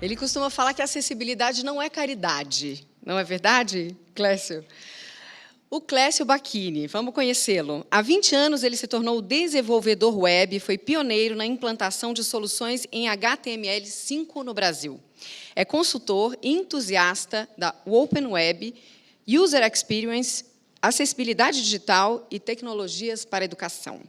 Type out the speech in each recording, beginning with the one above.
Ele costuma falar que a acessibilidade não é caridade. Não é verdade, Clécio? O Clécio Bacchini, vamos conhecê-lo. Há 20 anos, ele se tornou desenvolvedor web e foi pioneiro na implantação de soluções em HTML5 no Brasil. É consultor e entusiasta da Open Web, User Experience, acessibilidade digital e tecnologias para a educação.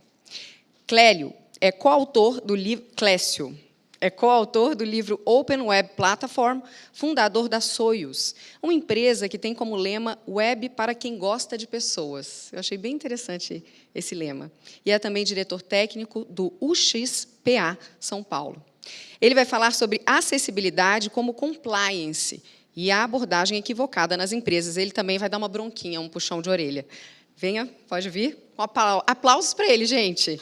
Clélio é coautor do livro... Clécio é coautor do livro Open Web Platform, fundador da Soyuz, uma empresa que tem como lema Web para quem gosta de pessoas. Eu achei bem interessante esse lema. E é também diretor técnico do UXPA São Paulo. Ele vai falar sobre acessibilidade como compliance e a abordagem equivocada nas empresas. Ele também vai dar uma bronquinha, um puxão de orelha. Venha, pode vir. Aplausos para ele, gente.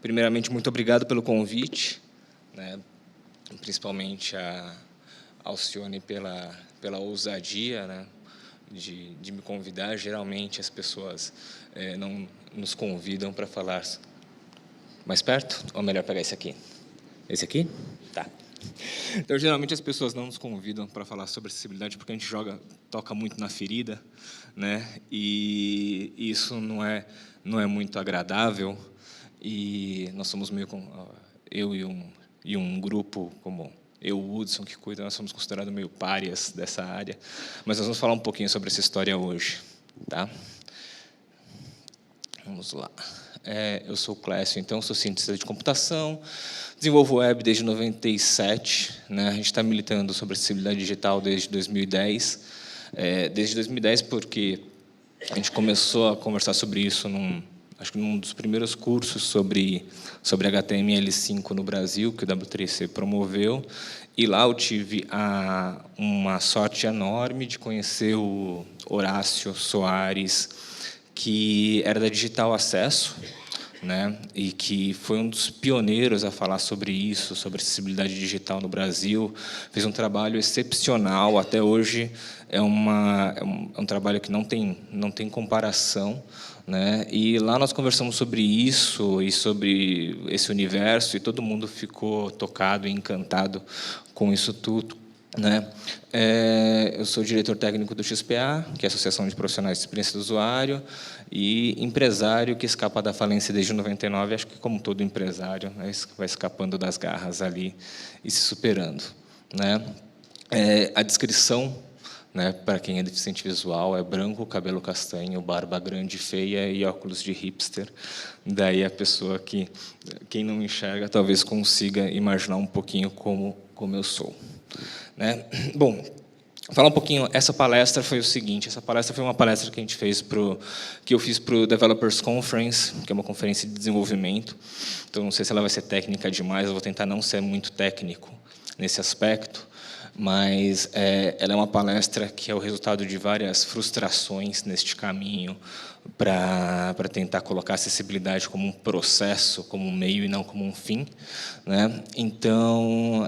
Primeiramente, muito obrigado pelo convite, né? Principalmente a Alcione pela ousadia, né? de me convidar. Geralmente, as pessoas não nos convidam para falar. Mais perto? Ou melhor pegar esse aqui? Esse aqui? Tá. Então, geralmente, as pessoas não nos convidam para falar sobre acessibilidade porque a gente toca muito na ferida, né? E isso não é muito agradável. E nós somos meio eu e um grupo como eu, o Hudson, que cuida, nós somos considerados meio párias dessa área, mas nós vamos falar um pouquinho sobre essa história hoje, tá? Vamos lá. Eu sou o Clécio, então sou cientista de computação, desenvolvo web desde 97, né? A gente está militando sobre acessibilidade digital desde 2010, desde 2010 porque a gente começou a conversar sobre isso acho que num dos primeiros cursos sobre HTML5 no Brasil, que o W3C promoveu, e lá eu tive uma sorte enorme de conhecer o Horácio Soares, que era da Digital Acesso, né, e que foi um dos pioneiros a falar sobre isso, sobre acessibilidade digital no Brasil. Fez um trabalho excepcional, até hoje é um trabalho que não tem comparação, né? E lá nós conversamos sobre isso e sobre esse universo, e todo mundo ficou tocado e encantado com isso tudo, né? Eu sou diretor técnico do XPA, que é a Associação de Profissionais de Experiência do Usuário, e empresário que escapa da falência desde 99, acho que como todo empresário, né, vai escapando das garras ali e se superando, né? A descrição, né, para quem é deficiente visual, é branco, cabelo castanho, barba grande, feia e óculos de hipster. Daí a pessoa quem não enxerga, talvez consiga imaginar um pouquinho como eu sou, né? Bom, falar um pouquinho. Essa palestra foi o seguinte. Essa palestra foi uma palestra que eu fiz para o Developers Conference, que é uma conferência de desenvolvimento. Então, não sei se ela vai ser técnica demais. Eu vou tentar não ser muito técnico nesse aspecto. Mas ela é uma palestra que é o resultado de várias frustrações neste caminho para tentar colocar a acessibilidade como um processo, como um meio e não como um fim, né? Então,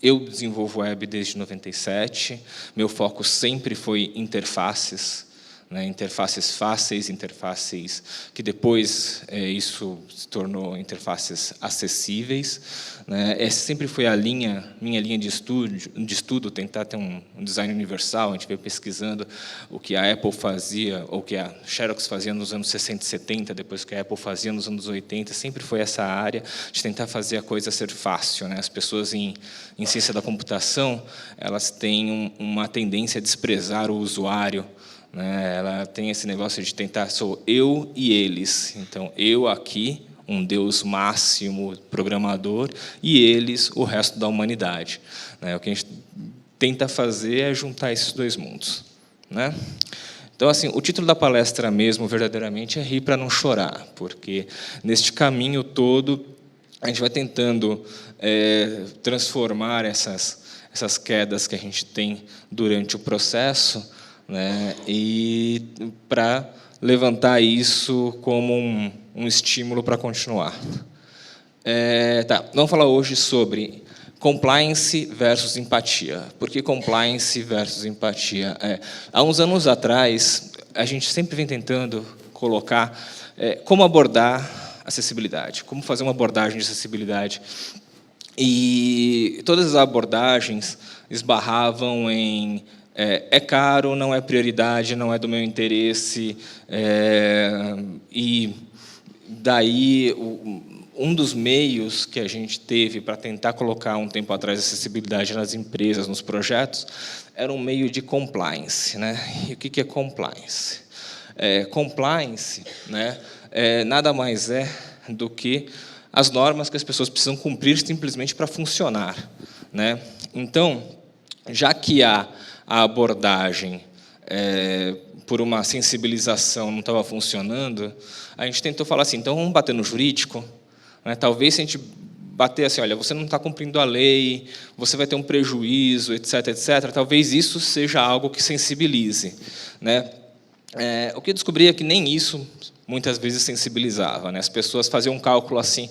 eu desenvolvo web desde 97. Meu foco sempre foi interfaces, né? Interfaces fáceis, interfaces que depois isso se tornou interfaces acessíveis, né? Essa sempre foi minha linha de estudo, tentar ter um design universal. A gente veio pesquisando o que a Apple fazia, ou o que a Xerox fazia nos anos 60 e 70, depois que a Apple fazia nos anos 80, sempre foi essa área de tentar fazer a coisa ser fácil, né? As pessoas em ciência da computação, elas têm uma tendência a desprezar o usuário, né? Ela tem esse negócio de tentar, sou eu e eles. Então, eu aqui, um Deus máximo, programador, e eles, o resto da humanidade, né? O que a gente tenta fazer é juntar esses dois mundos, né? Então, assim, o título da palestra mesmo, verdadeiramente, é Rir para não chorar, porque neste caminho todo a gente vai tentando transformar essas quedas que a gente tem durante o processo, né, e para levantar isso como um estímulo para continuar. Vamos falar hoje sobre Compliance versus empatia. Por que compliance versus empatia? Há uns anos atrás, a gente sempre vem tentando colocar como abordar acessibilidade, como fazer uma abordagem de acessibilidade. E todas as abordagens esbarravam em é caro, não é prioridade, não é do meu interesse, e daí um dos meios que a gente teve para tentar colocar um tempo atrás acessibilidade nas empresas, nos projetos, era um meio de compliance, né? E o que é compliance? Compliance, né, nada mais é do que as normas que as pessoas precisam cumprir simplesmente para funcionar, né? Então, já que a abordagem por uma sensibilização não estava funcionando, a gente tentou falar assim, então vamos bater no jurídico, né? Talvez se a gente bater assim, olha, você não está cumprindo a lei, você vai ter um prejuízo, etc., etc., talvez isso seja algo que sensibilize, né? O que eu descobri é que nem isso muitas vezes sensibilizava, né? As pessoas faziam um cálculo assim,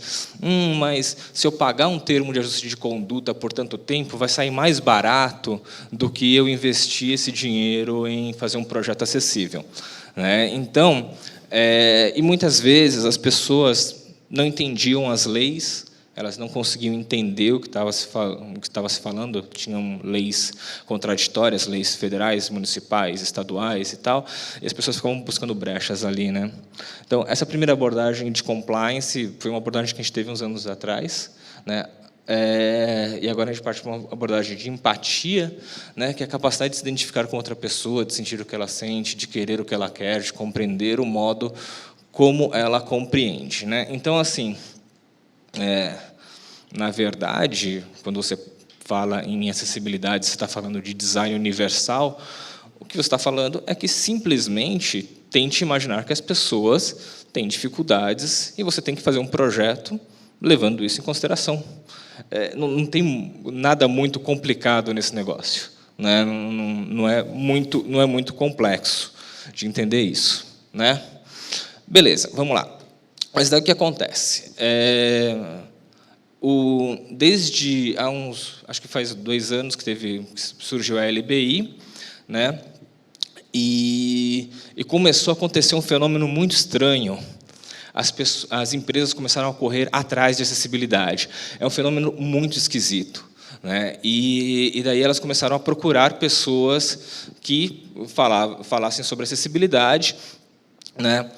mas se eu pagar um termo de ajuste de conduta por tanto tempo, vai sair mais barato do que eu investir esse dinheiro em fazer um projeto acessível, né? Então, e muitas vezes as pessoas não entendiam as leis, elas não conseguiam entender o que estava se falando, tinham leis contraditórias, leis federais, municipais, estaduais e tal, e as pessoas ficavam buscando brechas ali, né? Então, essa primeira abordagem de compliance foi uma abordagem que a gente teve uns anos atrás, né? E agora a gente parte para uma abordagem de empatia, né? Que é a capacidade de se identificar com outra pessoa, de sentir o que ela sente, de querer o que ela quer, de compreender o modo como ela compreende, né? Então, assim, na verdade, quando você fala em acessibilidade, você está falando de design universal, o que você está falando é que simplesmente tente imaginar que as pessoas têm dificuldades e você tem que fazer um projeto levando isso em consideração. Não tem nada muito complicado nesse negócio, né? Não é muito complexo de entender isso, né? Beleza, vamos lá. Mas daí o que acontece? Desde há acho que faz 2 anos que surgiu a LBI, né? E começou a acontecer um fenômeno muito estranho. As empresas começaram a correr atrás de acessibilidade. É um fenômeno muito esquisito, né? E daí elas começaram a procurar pessoas que falassem sobre acessibilidade, né?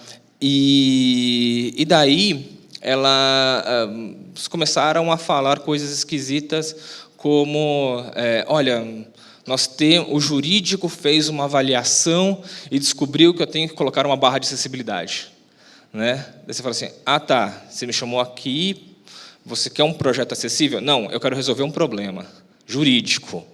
E daí elas começaram a falar coisas esquisitas como, olha, o jurídico fez uma avaliação e descobriu que eu tenho que colocar uma barra de acessibilidade, né? Daí você fala assim, tá, você me chamou aqui, você quer um projeto acessível? Não, eu quero resolver um problema jurídico,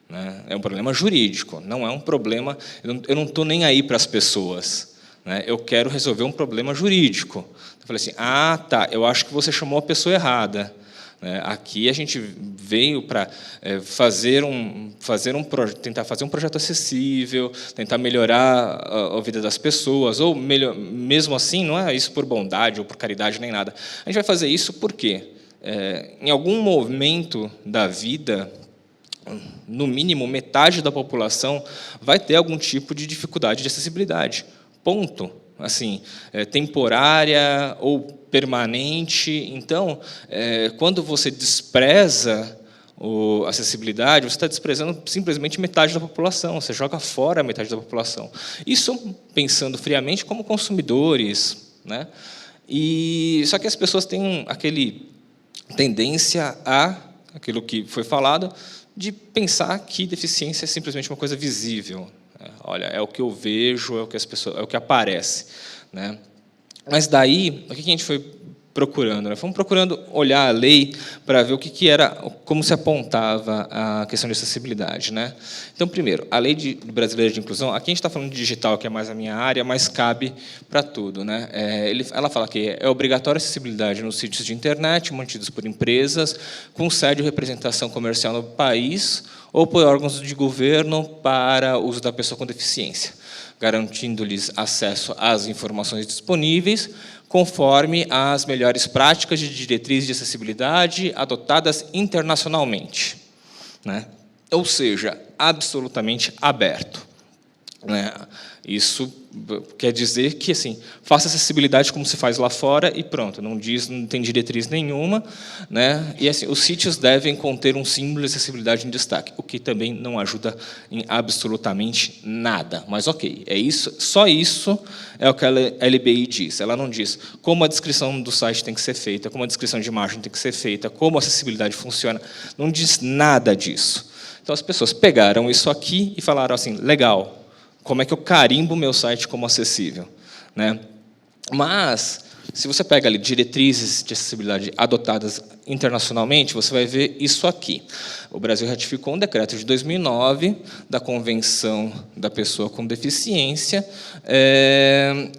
né? É um problema jurídico, não é um problema, eu não estou nem aí para as pessoas, né? Eu quero resolver um problema jurídico. Eu falei assim, tá, eu acho que você chamou a pessoa errada. Aqui a gente veio para tentar fazer um projeto acessível, tentar melhorar a vida das pessoas, ou mesmo assim, não é isso por bondade ou por caridade nem nada. A gente vai fazer isso porque, em algum momento da vida, no mínimo metade da população vai ter algum tipo de dificuldade de acessibilidade. Ponto. Assim, temporária ou permanente. Então, quando você despreza a acessibilidade, você está desprezando simplesmente metade da população, você joga fora a metade da população. Isso pensando friamente como consumidores, né? Só que as pessoas têm aquele tendência aquilo que foi falado, de pensar que deficiência é simplesmente uma coisa visível. Olha, é o que eu vejo, é o que aparece, né? Mas daí, o que a gente foi procurando, né? Fomos procurando olhar a lei para ver o que era, como se apontava a questão de acessibilidade, né? Então, primeiro, a Lei Brasileira de Inclusão, aqui a gente está falando de digital, que é mais a minha área, mas cabe para tudo, né? Ela fala que é obrigatória a acessibilidade nos sítios de internet mantidos por empresas com sede ou representação comercial no país ou por órgãos de governo para uso da pessoa com deficiência. garantindo-lhes acesso às informações disponíveis, conforme as melhores práticas de diretrizes de acessibilidade adotadas internacionalmente, né? Ou seja, absolutamente aberto, né? Isso quer dizer que, assim, faça acessibilidade como se faz lá fora e pronto, não tem diretriz nenhuma, né? E assim, os sítios devem conter um símbolo de acessibilidade em destaque, o que também não ajuda em absolutamente nada. Mas ok, é isso, só isso é o que a LBI diz. Ela não diz como a descrição do site tem que ser feita, como a descrição de imagem tem que ser feita, como a acessibilidade funciona, não diz nada disso. Então as pessoas pegaram isso aqui e falaram assim, legal, como é que eu carimbo o meu site como acessível, né? Mas, se você pega ali diretrizes de acessibilidade adotadas internacionalmente, você vai ver isso aqui. O Brasil ratificou um decreto de 2009 da Convenção da Pessoa com Deficiência,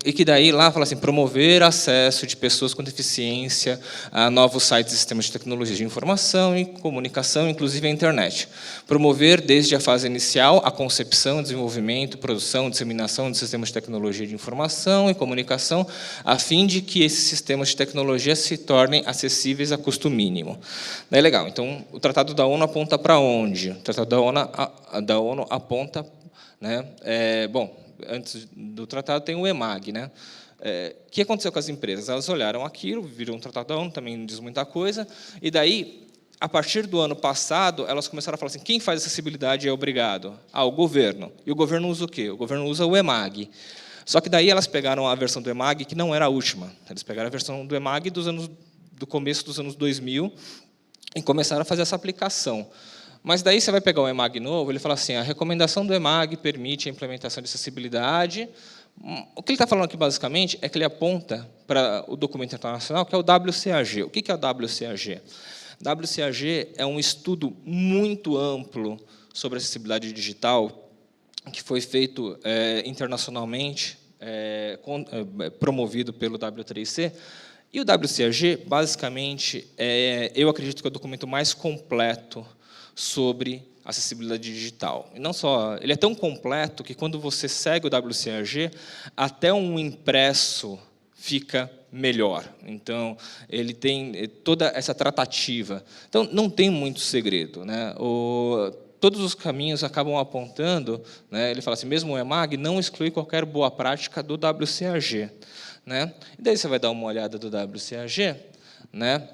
e que daí lá fala assim, promover acesso de pessoas com deficiência a novos sites e sistemas de tecnologia de informação e comunicação, inclusive a internet. Promover, desde a fase inicial, a concepção, desenvolvimento, produção, disseminação de sistemas de tecnologia de informação e comunicação, a fim de que esses sistemas de tecnologia se tornem acessíveis a custo mínimo. Daí, legal. Então, o Tratado da ONU aponta para onde? O Tratado da ONU aponta, né? Bom, antes do tratado tem o EMAG, né? O que aconteceu com as empresas? Elas olharam aquilo, viram um Tratado da ONU, também não diz muita coisa, e daí, a partir do ano passado, elas começaram a falar assim, quem faz acessibilidade é obrigado? O governo. E o governo usa o quê? O governo usa o EMAG. Só que daí elas pegaram a versão do EMAG, que não era a última. Eles pegaram a versão do EMAG do começo dos anos 2000 e começaram a fazer essa aplicação. Mas daí você vai pegar o EMAG novo, ele fala assim, a recomendação do EMAG permite a implementação de acessibilidade. O que ele está falando aqui, basicamente, é que ele aponta para o documento internacional, que é o WCAG. O que é o WCAG? WCAG é um estudo muito amplo sobre acessibilidade digital, que foi feito internacionalmente, promovido pelo W3C. E o WCAG, basicamente, eu acredito que é o documento mais completo sobre acessibilidade digital. E não só, ele é tão completo que, quando você segue o WCAG, até um impresso fica melhor. Então, ele tem toda essa tratativa. Então, não tem muito segredo, né? Todos os caminhos acabam apontando, né? Ele fala assim, mesmo o EMAG não exclui qualquer boa prática do WCAG, né? E daí você vai dar uma olhada do WCAG, né?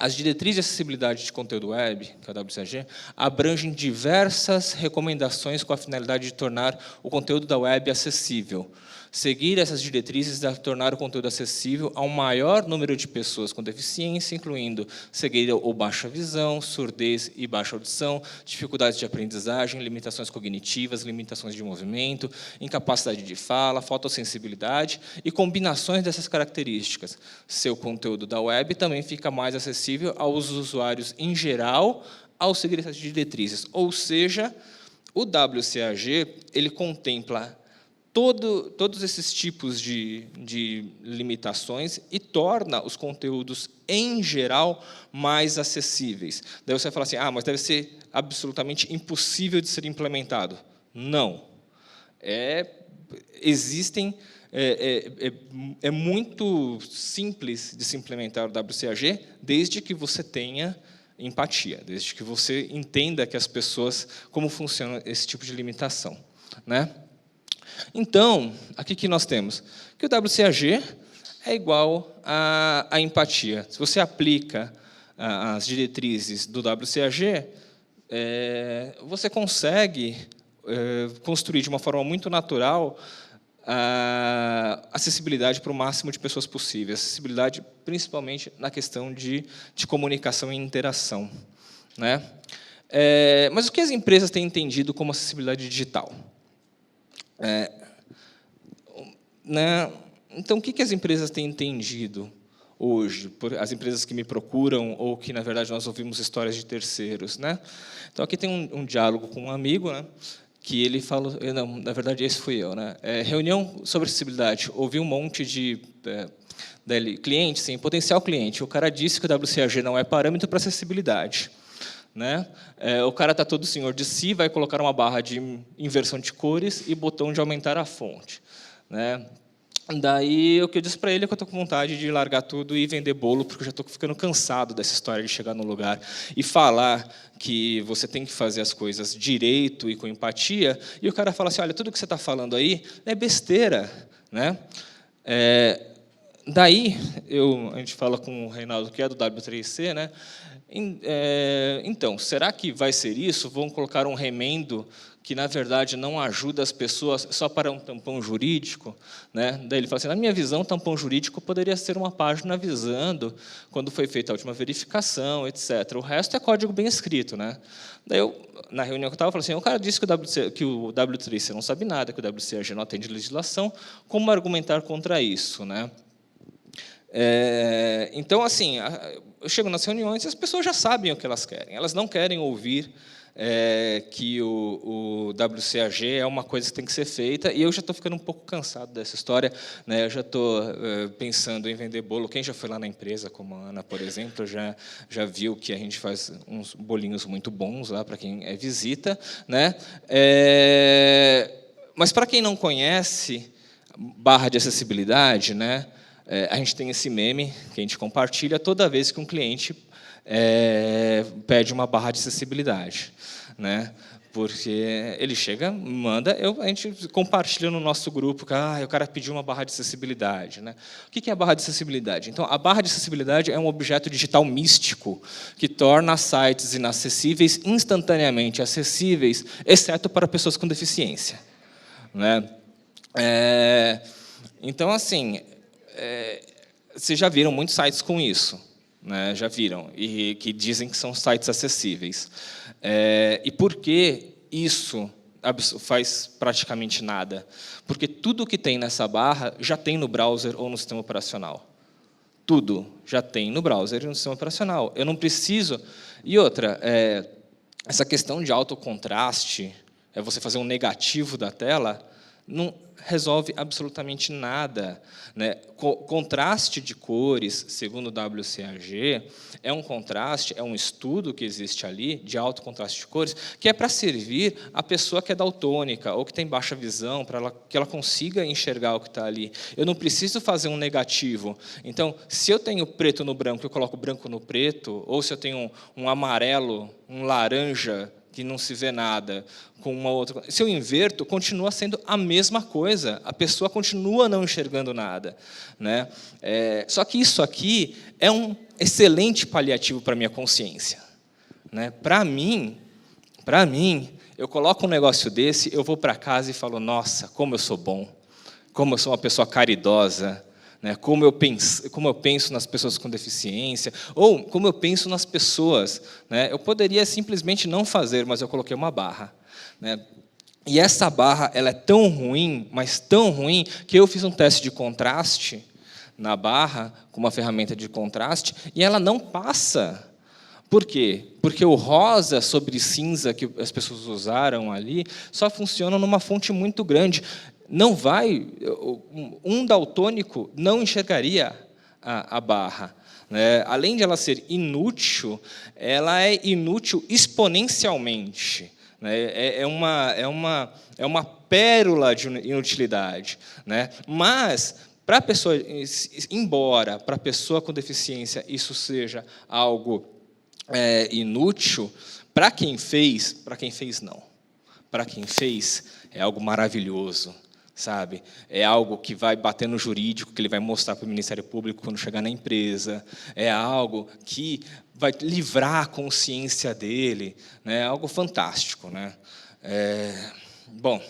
As diretrizes de acessibilidade de conteúdo web, que é o WCAG, abrangem diversas recomendações com a finalidade de tornar o conteúdo da web acessível. Seguir essas diretrizes deve tornar o conteúdo acessível a um maior número de pessoas com deficiência, incluindo cegueira ou baixa visão, surdez e baixa audição, dificuldades de aprendizagem, limitações cognitivas, limitações de movimento, incapacidade de fala, fotossensibilidade e combinações dessas características. Seu conteúdo da web também fica mais acessível aos usuários em geral ao seguir essas diretrizes. Ou seja, o WCAG ele contempla todos esses tipos de limitações e torna os conteúdos, em geral, mais acessíveis. Daí você vai falar assim, mas deve ser absolutamente impossível de ser implementado. Não. É muito simples de se implementar o WCAG, desde que você tenha empatia, desde que você entenda que as pessoas, como funciona esse tipo de limitação, né? Então, aqui que nós temos que o WCAG é igual à empatia. Se você aplica as diretrizes do WCAG, você consegue construir de uma forma muito natural a acessibilidade para o máximo de pessoas possível. Acessibilidade, principalmente, na questão de comunicação e interação, né? Mas o que as empresas têm entendido como acessibilidade digital? Né? Então, o que as empresas têm entendido hoje? As empresas que me procuram ou que, na verdade, nós ouvimos histórias de terceiros, né? Então, aqui tem um diálogo com um amigo, né? Que ele falou, não, na verdade, esse fui eu, né? Reunião sobre acessibilidade. Ouvi um monte de cliente, sim, potencial cliente. O cara disse que o WCAG não é parâmetro para acessibilidade. né? O cara está todo senhor de si, vai colocar uma barra de inversão de cores e botão de aumentar a fonte, né? Daí, o que eu disse para ele é que eu estou com vontade de largar tudo e vender bolo, porque eu já estou ficando cansado dessa história de chegar no lugar e falar que você tem que fazer as coisas direito e com empatia, e o cara fala assim, olha, tudo que você está falando aí é besteira, né? Daí, a gente fala com o Reinaldo, que é do W3C, né? Então, será que vai ser isso? Vão colocar um remendo que, na verdade, não ajuda as pessoas só para um tampão jurídico? Né? Daí ele fala assim, na minha visão, tampão jurídico poderia ser uma página avisando quando foi feita a última verificação, etc. O resto é código bem escrito. Né? Daí, na reunião que eu estava, eu falei assim, o cara disse que o W3C não sabe nada, que o WCAG não atende legislação, como argumentar contra isso? Né? Então, assim, eu chego nas reuniões e as pessoas já sabem o que elas querem. Elas não querem ouvir que o WCAG é uma coisa que tem que ser feita, e eu já estou ficando um pouco cansado dessa história. Né? Eu já estou pensando em vender bolo. Quem já foi lá na empresa, como a Ana, por exemplo, já viu que a gente faz uns bolinhos muito bons lá para quem visita. Né? Mas, para quem não conhece, barra de acessibilidade, né? A gente tem esse meme que a gente compartilha toda vez que um cliente pede uma barra de acessibilidade, né? Porque ele chega, manda, a gente compartilha no nosso grupo que o cara pediu uma barra de acessibilidade. Né? O que é a barra de acessibilidade? Então, a barra de acessibilidade é um objeto digital místico que torna sites inacessíveis instantaneamente acessíveis, exceto para pessoas com deficiência. Né? Então, assim, vocês já viram muitos sites com isso, né? Já viram, e que dizem que são sites acessíveis. E por que isso faz praticamente nada? Porque tudo que tem nessa barra já tem no browser ou no sistema operacional. Tudo já tem no browser e no sistema operacional. Eu não preciso... E outra, essa questão de alto contraste, você fazer um negativo da tela, não resolve absolutamente nada. Né? Contraste de cores, segundo o WCAG, é um contraste, é um estudo que existe ali, de alto contraste de cores, que é para servir a pessoa que é daltônica ou que tem baixa visão, para que ela consiga enxergar o que está ali. Eu não preciso fazer um negativo. Então, se eu tenho preto no branco, eu coloco branco no preto, ou se eu tenho um amarelo, um laranja, que não se vê nada, com uma outra... Se eu inverto, continua sendo a mesma coisa. A pessoa continua não enxergando nada. Né? Só que isso aqui é um excelente paliativo para a minha consciência. Né? Para mim, eu coloco um negócio desse, eu vou para casa e falo, nossa, como eu sou bom, como eu sou uma pessoa caridosa, né? Como eu penso nas pessoas com deficiência, ou como eu penso nas pessoas. Né? Eu poderia simplesmente não fazer, mas eu coloquei uma barra. Né? E essa barra ela é tão ruim, mas tão ruim, que eu fiz um teste de contraste na barra, com uma ferramenta de contraste, e ela não passa. Por quê? Porque o rosa sobre cinza que as pessoas usaram ali só funciona numa fonte muito grande. Não vai, um daltônico não enxergaria a barra. Né? Além de ela ser inútil, ela é inútil exponencialmente. Né? É uma pérola de inutilidade. Né? Mas, para a pessoa, embora para a pessoa com deficiência isso seja algo inútil, para quem fez não. Para quem fez, é algo maravilhoso. Sabe? É algo que vai bater no jurídico, que ele vai mostrar para o Ministério Público quando chegar na empresa. É algo que vai livrar a consciência dele. Né? É algo fantástico. Né? Bom,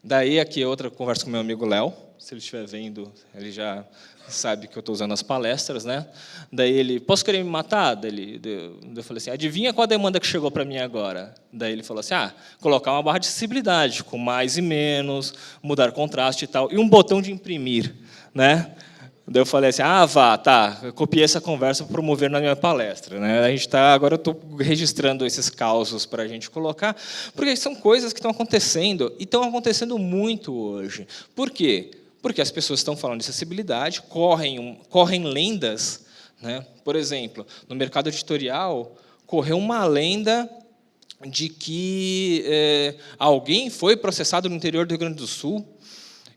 daí aqui outra conversa com meu amigo Léo. Se ele estiver vendo, ele já sabe que eu estou usando as palestras. Né? Daí ele, posso querer me matar? Eu falei assim, adivinha qual a demanda que chegou para mim agora? Daí ele falou assim, colocar uma barra de acessibilidade, com mais e menos, mudar contraste e tal, e um botão de imprimir. Né? Daí eu falei assim, eu copiei essa conversa para promover na minha palestra. Né? Agora eu estou registrando esses causos para a gente colocar, porque são coisas que estão acontecendo, e estão acontecendo muito hoje. Por quê? Porque as pessoas estão falando de acessibilidade, correm lendas. Né? Por exemplo, no mercado editorial, correu uma lenda de que alguém foi processado no interior do Rio Grande do Sul,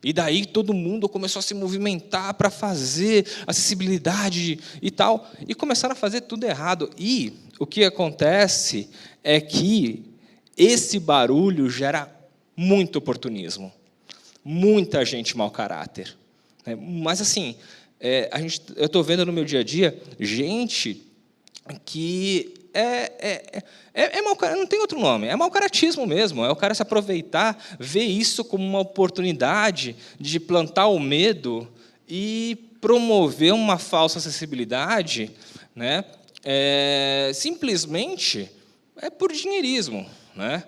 e daí todo mundo começou a se movimentar para fazer acessibilidade e tal, e começaram a fazer tudo errado. E o que acontece é que esse barulho gera muito oportunismo, muita gente mau caráter. Mas, assim, eu estou vendo no meu dia a dia gente que mau caratismo, não tem outro nome, é mau caratismo mesmo, é o cara se aproveitar, ver isso como uma oportunidade de plantar o medo e promover uma falsa acessibilidade, né? Simplesmente por dinheirismo, né?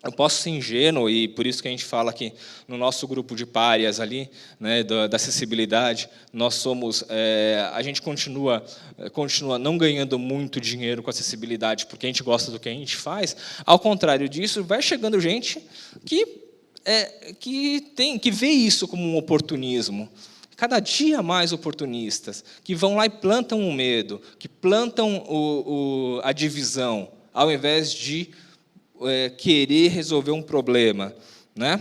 Eu posso ser ingênuo, e por isso que a gente fala aqui no nosso grupo de párias ali, né, da acessibilidade, a gente continua não ganhando muito dinheiro com acessibilidade, porque a gente gosta do que a gente faz. Ao contrário disso, vai chegando gente que vê isso como um oportunismo, cada dia mais oportunistas, que vão lá e plantam o medo, que plantam a divisão, ao invés de querer resolver um problema, né?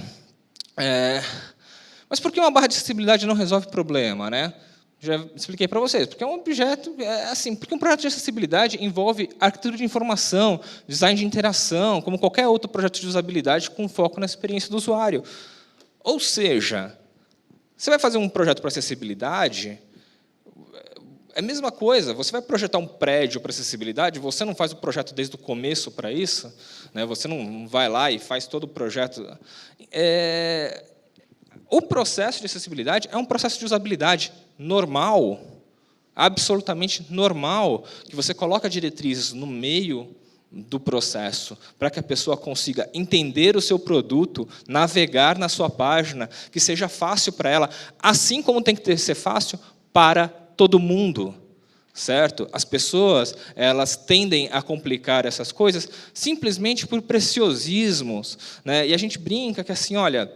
Mas por que uma barra de acessibilidade não resolve problema, né? Já expliquei para vocês. Porque é um objeto, porque um projeto de acessibilidade envolve arquitetura de informação, design de interação, como qualquer outro projeto de usabilidade com foco na experiência do usuário. Ou seja, você vai fazer um projeto para acessibilidade, é a mesma coisa, você vai projetar um prédio para acessibilidade, você não faz o projeto desde o começo para isso, né? Você não vai lá e faz todo o projeto. O processo de acessibilidade é um processo de usabilidade normal, absolutamente normal, que você coloca diretrizes no meio do processo, para que a pessoa consiga entender o seu produto, navegar na sua página, que seja fácil para ela, assim como tem que ser fácil para todo mundo, certo? As pessoas, elas tendem a complicar essas coisas simplesmente por preciosismos, né? E a gente brinca que, assim, olha,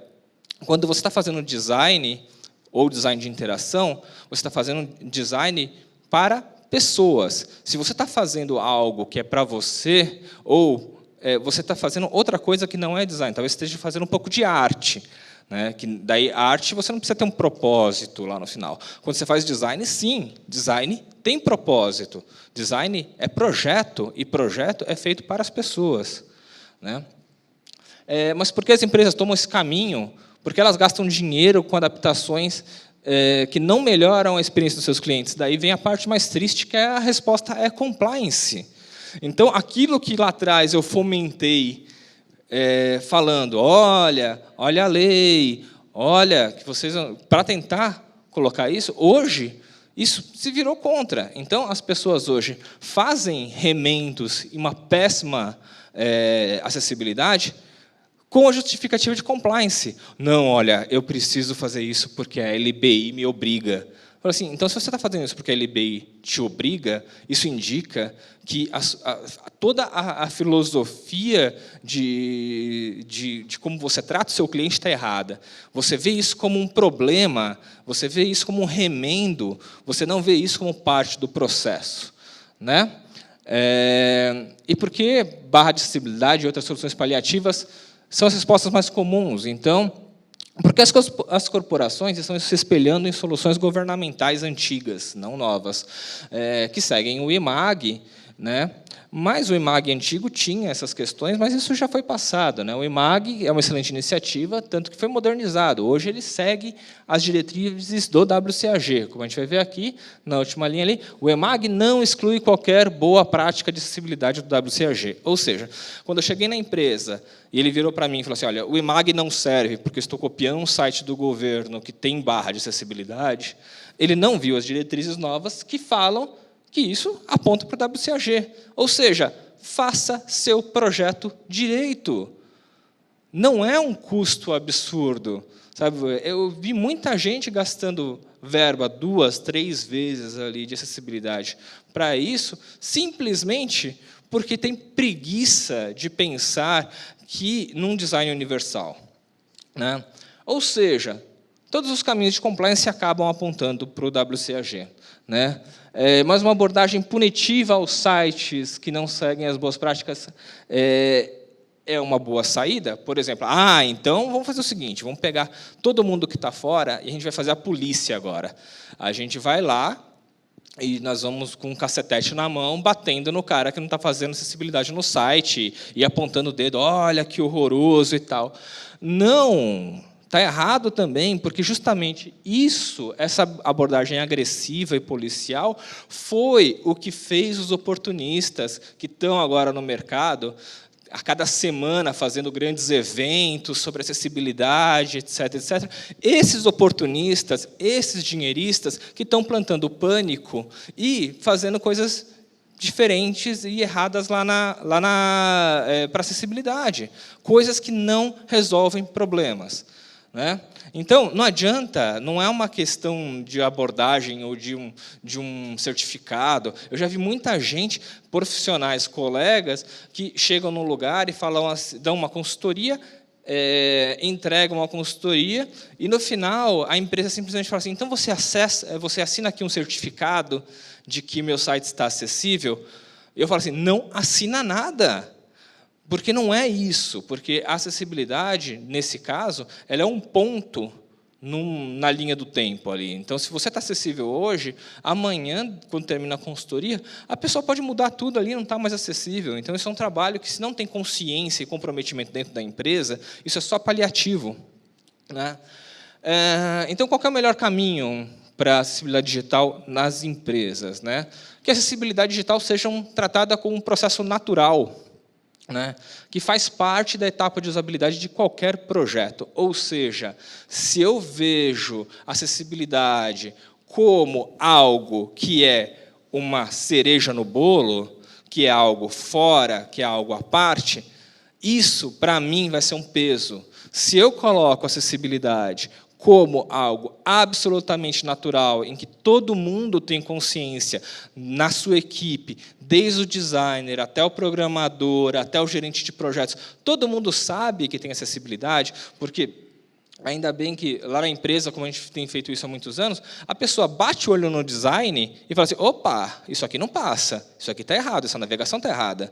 quando você está fazendo design, ou design de interação, você está fazendo design para pessoas. Se você está fazendo algo que é para você, ou você está fazendo outra coisa que não é design, talvez esteja fazendo um pouco de arte, né? Que daí a arte você não precisa ter um propósito lá no final. Quando você faz design, sim, design tem propósito. Design é projeto, e projeto é feito para as pessoas, né? Mas por que as empresas tomam esse caminho? Porque elas gastam dinheiro com adaptações que não melhoram a experiência dos seus clientes. Daí vem a parte mais triste, que a resposta é compliance. Então, aquilo que lá atrás eu fomentei, falando, olha a lei, olha, que vocês, para tentar colocar isso, hoje, isso se virou contra. Então, as pessoas hoje fazem remendos e uma péssima acessibilidade com a justificativa de compliance. Não, olha, eu preciso fazer isso porque a LBI me obriga. Assim, então, se você está fazendo isso porque a LBI te obriga, isso indica que toda a filosofia de como você trata o seu cliente está errada. Você vê isso como um problema, você vê isso como um remendo, você não vê isso como parte do processo, né? E por que barra de acessibilidade e outras soluções paliativas são as respostas mais comuns? Então, porque as corporações estão se espelhando em soluções governamentais antigas, não novas, que seguem o IMAG, né? Mas o IMAG antigo tinha essas questões, mas isso já foi passado, né? O IMAG é uma excelente iniciativa, tanto que foi modernizado. Hoje ele segue as diretrizes do WCAG, como a gente vai ver aqui, na última linha ali. O IMAG não exclui qualquer boa prática de acessibilidade do WCAG. Ou seja, quando eu cheguei na empresa e ele virou para mim e falou assim, olha, o IMAG não serve porque eu estou copiando um site do governo que tem barra de acessibilidade, ele não viu as diretrizes novas que falam que isso aponta para o WCAG. Ou seja, faça seu projeto direito. Não é um custo absurdo. Sabe? Eu vi muita gente gastando verba 2, 3 vezes ali de acessibilidade para isso, simplesmente porque tem preguiça de pensar que num design universal, né? Ou seja, todos os caminhos de compliance acabam apontando para o WCAG, né? Mas uma abordagem punitiva aos sites que não seguem as boas práticas é uma boa saída? Por exemplo, então vamos fazer o seguinte, vamos pegar todo mundo que está fora e a gente vai fazer a polícia agora. A gente vai lá e nós vamos com um cacetete na mão, batendo no cara que não está fazendo acessibilidade no site e apontando o dedo, olha que horroroso e tal. Não, está errado também, porque justamente isso, essa abordagem agressiva e policial, foi o que fez os oportunistas que estão agora no mercado, a cada semana fazendo grandes eventos sobre acessibilidade, etc., etc. Esses oportunistas, esses dinheiristas que estão plantando pânico e fazendo coisas diferentes e erradas para acessibilidade, coisas que não resolvem problemas, né? Então, não adianta, não é uma questão de abordagem ou de um certificado. Eu já vi muita gente, profissionais, colegas, que chegam num lugar e falam, dão uma consultoria, entregam uma consultoria, e, no final, a empresa simplesmente fala assim, então você assina aqui um certificado de que meu site está acessível? Eu falo assim, não assina nada. Porque não é isso, porque a acessibilidade, nesse caso, ela é um ponto na linha do tempo ali. Então, se você está acessível hoje, amanhã, quando termina a consultoria, a pessoa pode mudar tudo ali, não está mais acessível. Então, isso é um trabalho que, se não tem consciência e comprometimento dentro da empresa, isso é só paliativo, né? Então, qual que é o melhor caminho para a acessibilidade digital nas empresas, né? Que a acessibilidade digital seja tratada como um processo natural, né, que faz parte da etapa de usabilidade de qualquer projeto. Ou seja, se eu vejo acessibilidade como algo que é uma cereja no bolo, que é algo fora, que é algo à parte, isso, para mim, vai ser um peso. Se eu coloco acessibilidade como algo absolutamente natural, em que todo mundo tem consciência na sua equipe, desde o designer até o programador, até o gerente de projetos, todo mundo sabe que tem acessibilidade, porque, ainda bem que lá na empresa, como a gente tem feito isso há muitos anos, a pessoa bate o olho no design e fala assim, opa, isso aqui não passa, isso aqui está errado, essa navegação está errada.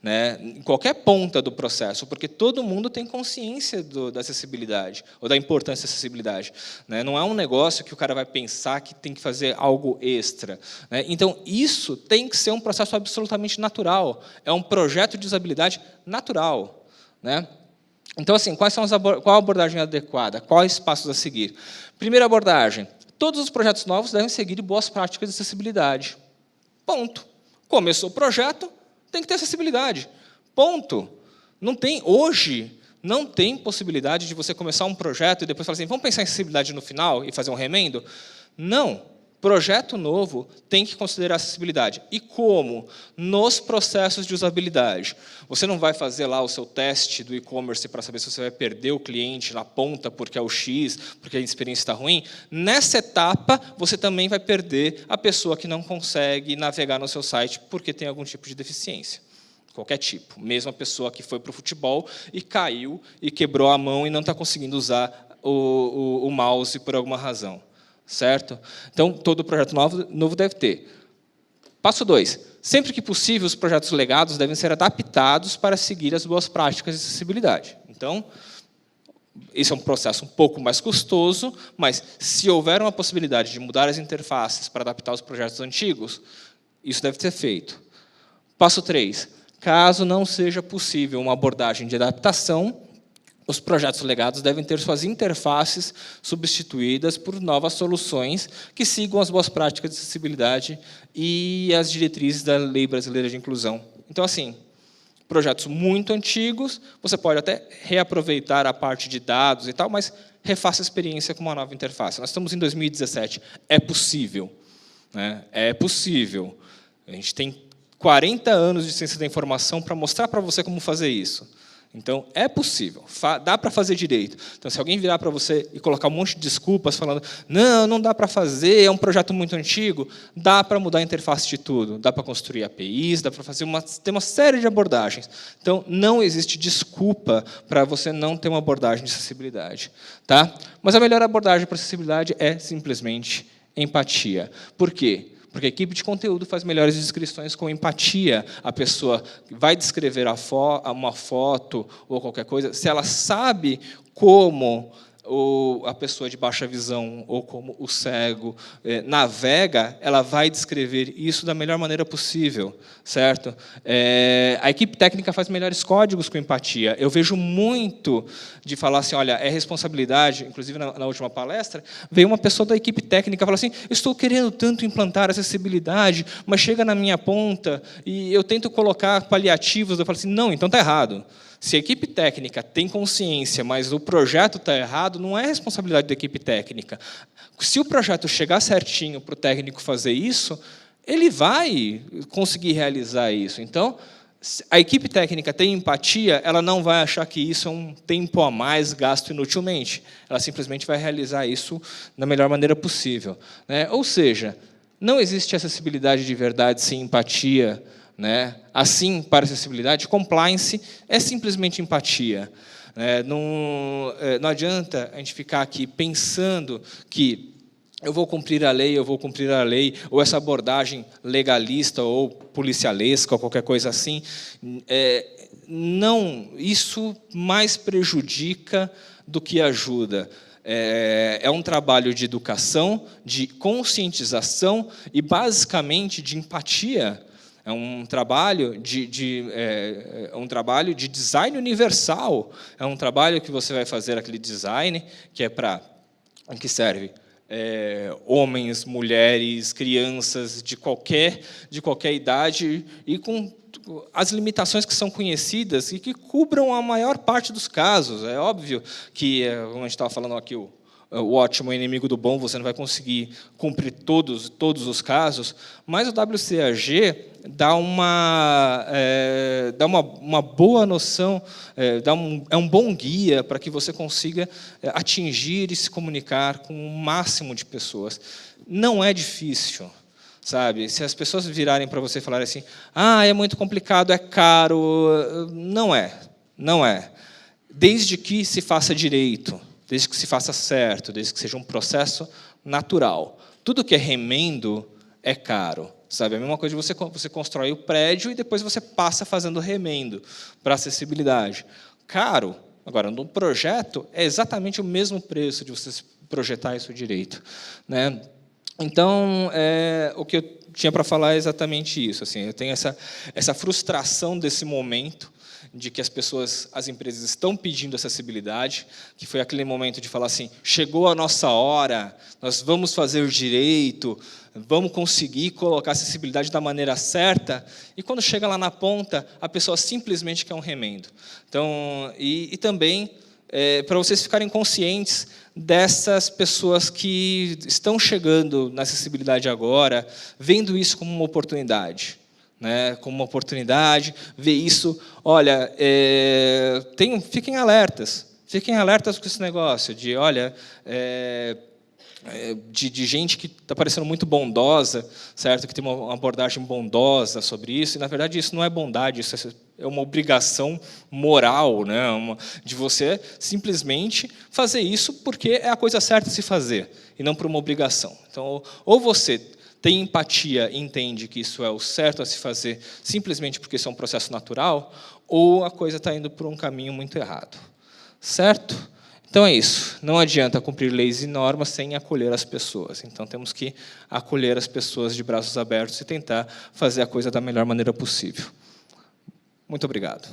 Né, em qualquer ponta do processo, porque todo mundo tem consciência da acessibilidade, ou da importância da acessibilidade. Né? Não é um negócio que o cara vai pensar que tem que fazer algo extra. Né? Então, isso tem que ser um processo absolutamente natural. É um projeto de usabilidade natural. Né? Então, assim, qual a abordagem adequada? Quais passos a seguir? Primeira abordagem, todos os projetos novos devem seguir boas práticas de acessibilidade. Ponto. Começou o projeto, tem que ter acessibilidade. Ponto. Hoje, não tem possibilidade de você começar um projeto e depois falar assim, vamos pensar em acessibilidade no final e fazer um remendo? Não. Projeto novo tem que considerar acessibilidade. E como? Nos processos de usabilidade. Você não vai fazer lá o seu teste do e-commerce para saber se você vai perder o cliente na ponta porque é o X, porque a experiência está ruim. Nessa etapa, você também vai perder a pessoa que não consegue navegar no seu site porque tem algum tipo de deficiência. Qualquer tipo. Mesmo a pessoa que foi para o futebol e caiu e quebrou a mão e não está conseguindo usar o mouse por alguma razão. Certo? Então, todo projeto novo deve ter. Passo 2. Sempre que possível, os projetos legados devem ser adaptados para seguir as boas práticas de acessibilidade. Então, esse é um processo um pouco mais custoso, mas se houver uma possibilidade de mudar as interfaces para adaptar os projetos antigos, isso deve ser feito. Passo 3. Caso não seja possível uma abordagem de adaptação, os projetos legados devem ter suas interfaces substituídas por novas soluções que sigam as boas práticas de acessibilidade e as diretrizes da Lei Brasileira de Inclusão. Então, assim, projetos muito antigos, você pode até reaproveitar a parte de dados e tal, mas refaça a experiência com uma nova interface. Nós estamos em 2017, é possível. Né? É possível. A gente tem 40 anos de ciência da informação para mostrar para você como fazer isso. Então, é possível, dá para fazer direito. Então, se alguém virar para você e colocar um monte de desculpas, falando não dá para fazer, é um projeto muito antigo, dá para mudar a interface de tudo, dá para construir APIs, dá para fazer ter uma série de abordagens. Então, não existe desculpa para você não ter uma abordagem de acessibilidade. Tá? Mas a melhor abordagem para acessibilidade é simplesmente empatia. Por quê? Porque a equipe de conteúdo faz melhores descrições com empatia. A pessoa vai descrever uma foto ou qualquer coisa, se ela sabe como a pessoa de baixa visão ou como o cego navega, ela vai descrever isso da melhor maneira possível, certo? A equipe técnica faz melhores códigos com empatia. Eu vejo muito de falar assim, olha, é responsabilidade, inclusive na última palestra, veio uma pessoa da equipe técnica e falou assim, estou querendo tanto implantar acessibilidade, mas chega na minha ponta e eu tento colocar paliativos, eu falo assim, não, então está errado. Se a equipe técnica tem consciência, mas o projeto está errado, não é responsabilidade da equipe técnica. Se o projeto chegar certinho para o técnico fazer isso, ele vai conseguir realizar isso. Então, se a equipe técnica tem empatia, ela não vai achar que isso é um tempo a mais gasto inutilmente. Ela simplesmente vai realizar isso da melhor maneira possível, né? Ou seja, não existe acessibilidade de verdade sem empatia, né? Assim, para acessibilidade, compliance é simplesmente empatia. Não adianta a gente ficar aqui pensando que eu vou cumprir a lei, ou essa abordagem legalista ou policialesca, ou qualquer coisa assim. Não, isso mais prejudica do que ajuda. É um trabalho de educação, de conscientização e, basicamente, de empatia. É um trabalho de design universal. É um trabalho que você vai fazer aquele design que é para que serve homens, mulheres, crianças de qualquer idade e com as limitações que são conhecidas e que cubram a maior parte dos casos. É óbvio que, como a gente estava falando aqui, o ótimo é inimigo do bom, você não vai conseguir cumprir todos os casos, mas o WCAG dá uma boa noção, é um bom guia para que você consiga atingir e se comunicar com o máximo de pessoas. Não é difícil, sabe? Se as pessoas virarem para você e falarem assim, é muito complicado, é caro, não é. Desde que se faça direito, desde que se faça certo, desde que seja um processo natural. Tudo que é remendo é caro. Sabe? A mesma coisa de você constrói o prédio e depois você passa fazendo remendo para acessibilidade. Caro. Agora, no projeto, é exatamente o mesmo preço de você projetar isso direito, né? Então, o que eu tinha para falar é exatamente isso. Assim, eu tenho essa frustração desse momento, de que as empresas estão pedindo acessibilidade, que foi aquele momento de falar assim, chegou a nossa hora, nós vamos fazer direito, vamos conseguir colocar acessibilidade da maneira certa, e quando chega lá na ponta, a pessoa simplesmente quer um remendo. Então, e também, para vocês ficarem conscientes dessas pessoas que estão chegando na acessibilidade agora, vendo isso como uma oportunidade. Como uma oportunidade, ver isso, olha, fiquem alertas com esse negócio de, olha, de gente que está parecendo muito bondosa, certo? Que tem uma abordagem bondosa sobre isso, e, na verdade, isso não é bondade, isso é uma obrigação moral, né? De você simplesmente fazer isso porque é a coisa certa a se fazer, e não por uma obrigação. Então, ou você tem empatia e entende que isso é o certo a se fazer simplesmente porque isso é um processo natural, ou a coisa está indo por um caminho muito errado. Certo? Então é isso. Não adianta cumprir leis e normas sem acolher as pessoas. Então temos que acolher as pessoas de braços abertos e tentar fazer a coisa da melhor maneira possível. Muito obrigado.